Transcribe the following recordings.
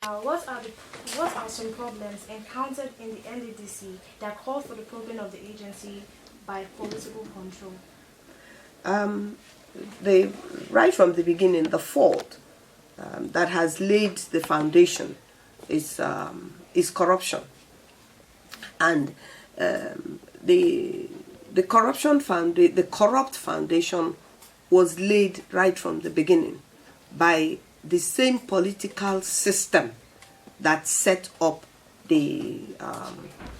What are some problems encountered in the NDDC that call for the probing of the agency by political control? Right from the beginning, the fault that has laid the foundation is corruption, and the corrupt foundation was laid right from the beginning by the same political system that set up the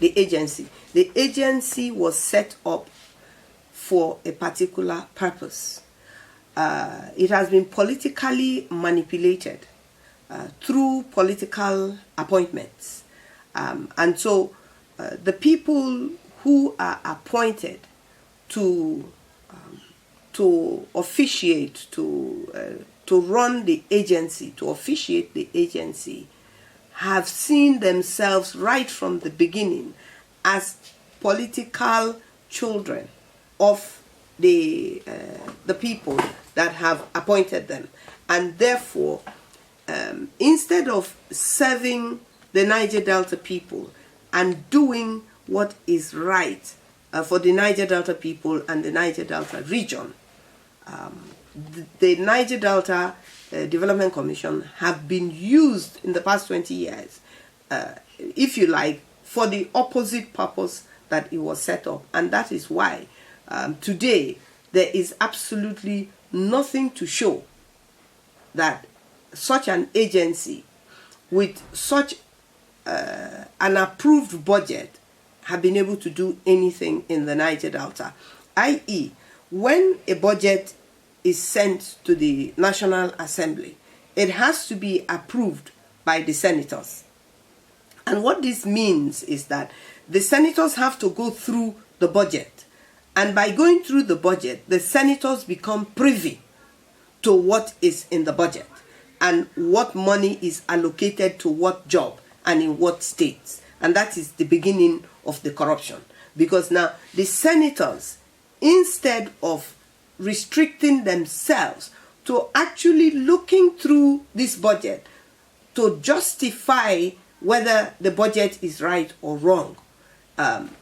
agency. The agency was set up for a particular purpose. It has been politically manipulated through political appointments. And so the people who are appointed to officiate, to run the agency, to officiate the agency, have seen themselves right from the beginning as political children of the people that have appointed them. And therefore, instead of serving the Niger Delta people and doing what is right for the Niger Delta people and the Niger Delta region, the Niger Delta Development Commission have been used in the past 20 years, if you like, for the opposite purpose that it was set up. And that is why today there is absolutely nothing to show that such an agency with such an approved budget have been able to do anything in the Niger Delta. I.e., when a budget is sent to the National Assembly, it has to be approved by the senators. And what this means is that the senators have to go through the budget. And by going through the budget, the senators become privy to what is in the budget and what money is allocated to what job and in what states. And that is the beginning of the corruption. Because now the senators, instead of restricting themselves to actually looking through this budget to justify whether the budget is right or wrong,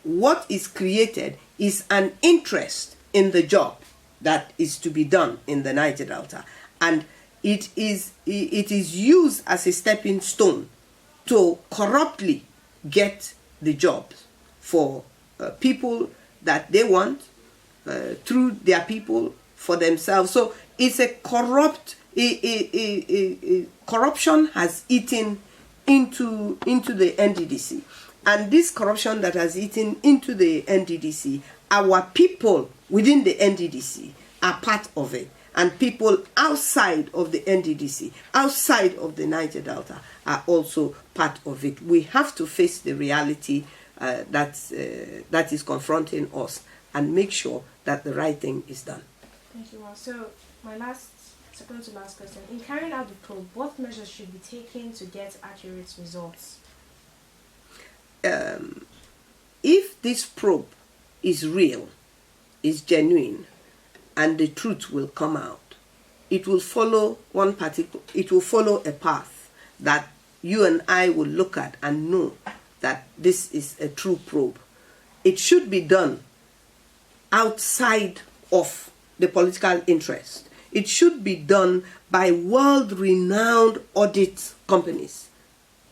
what is created is an interest in the job that is to be done in the Niger Delta, and it is used as a stepping stone to corruptly get the jobs for people that they want, through their people, for themselves. So it's a corruption has eaten into the NDDC. And this corruption that has eaten into the NDDC, our people within the NDDC are part of it. And people outside of the NDDC, outside of the Niger Delta, are also part of it. We have to face the reality that is confronting us and make sure that the right thing is done. Thank you. So my second to last question. In carrying out the probe, what measures should be taken to get accurate results? If this probe is real, is genuine, and the truth will come out, it will follow a path that you and I will look at and know that this is a true probe. It should be done outside of the political interest. It should be done by world-renowned audit companies.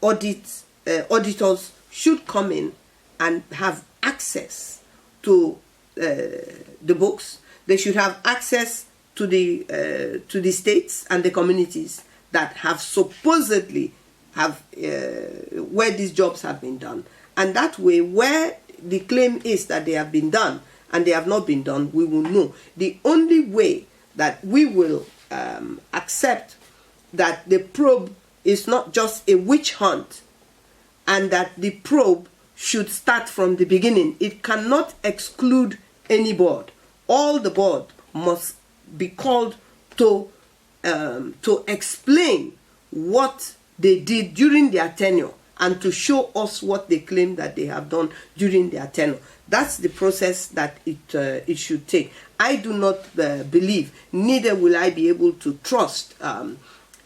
Auditors should come in and have access to the books. They should have access to the states and the communities that have supposedly where these jobs have been done. And that way, where the claim is that they have been done and they have not been done, we will know. The only way that we will accept that the probe is not just a witch hunt and that the probe should start from the beginning. It cannot exclude any board. All the board must be called to explain what they did during their tenure and to show us what they claim that they have done during their tenure. That's the process that it should take. I do not believe, neither will I be able to trust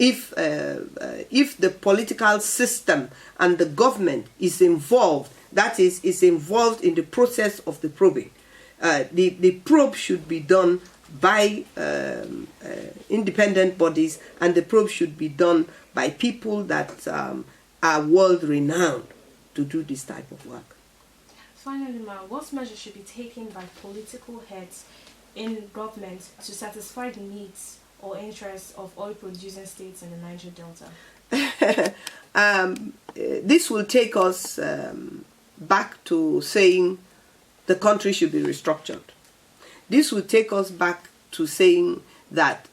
if the political system and the government is involved, that is involved in the process of the probing, the probe should be done by independent bodies, and the probe should be done by people that are world renowned to do this type of work. Finally, what measures should be taken by political heads in government to satisfy the needs or interests of oil-producing states in the Niger Delta? This will take us back to saying the country should be restructured. This will take us back to saying that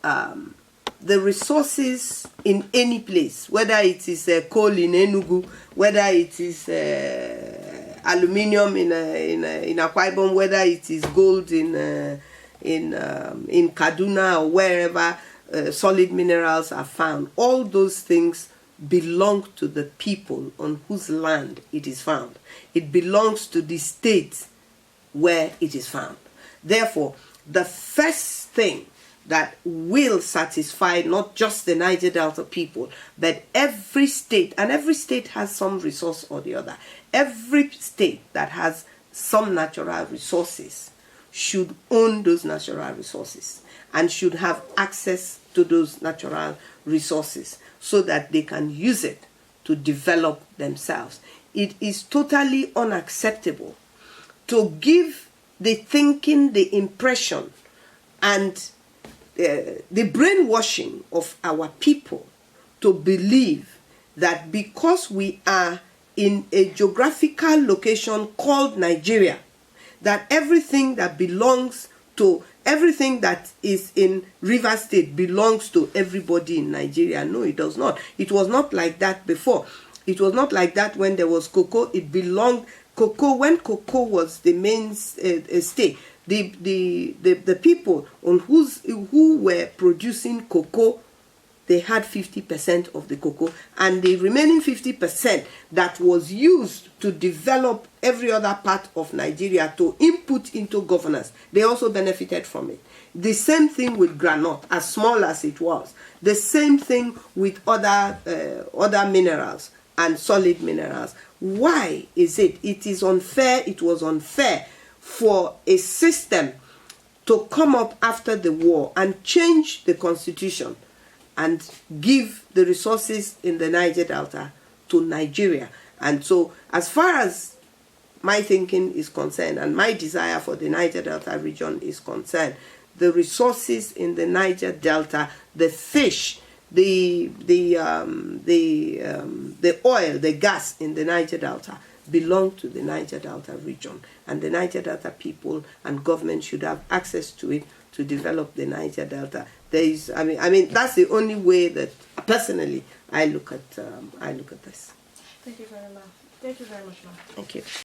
the resources in any place, whether it is coal in Enugu, whether it is aluminium in Akwa Ibom, whether it is gold in Kaduna or wherever solid minerals are found, all those things belong to the people on whose land it is found. It belongs to the state where it is found. Therefore, the first thing that will satisfy not just the Niger Delta people, but every state, and every state has some resource or the other, every state that has some natural resources should own those natural resources and should have access to those natural resources so that they can use it to develop themselves. It is totally unacceptable to give the thinking, the impression, and the brainwashing of our people to believe that because we are in a geographical location called Nigeria, that everything that belongs to, everything that is in Rivers State belongs to everybody in Nigeria. No, it does not. It was not like that before. It was not like that when there was cocoa. It belonged, cocoa, when cocoa was the main state, the people on who were producing cocoa, they had 50% of the cocoa, and the remaining 50% that was used to develop every other part of Nigeria to input into governance, they also benefited from it. The same thing with granite, as small as it was. The same thing with other minerals and solid minerals. Why is it? It is unfair. It was unfair for a system to come up after the war and change the constitution and give the resources in the Niger Delta to Nigeria. And so, as far as my thinking is concerned and my desire for the Niger Delta region is concerned, the resources in the Niger Delta, the fish, the oil, the gas in the Niger Delta belong to the Niger Delta region, and the Niger Delta people and government should have access to it to develop the Niger Delta. There is, I mean, that's the only way that personally I look at this. Thank you very much. Thank you very much, ma'am. Thank you.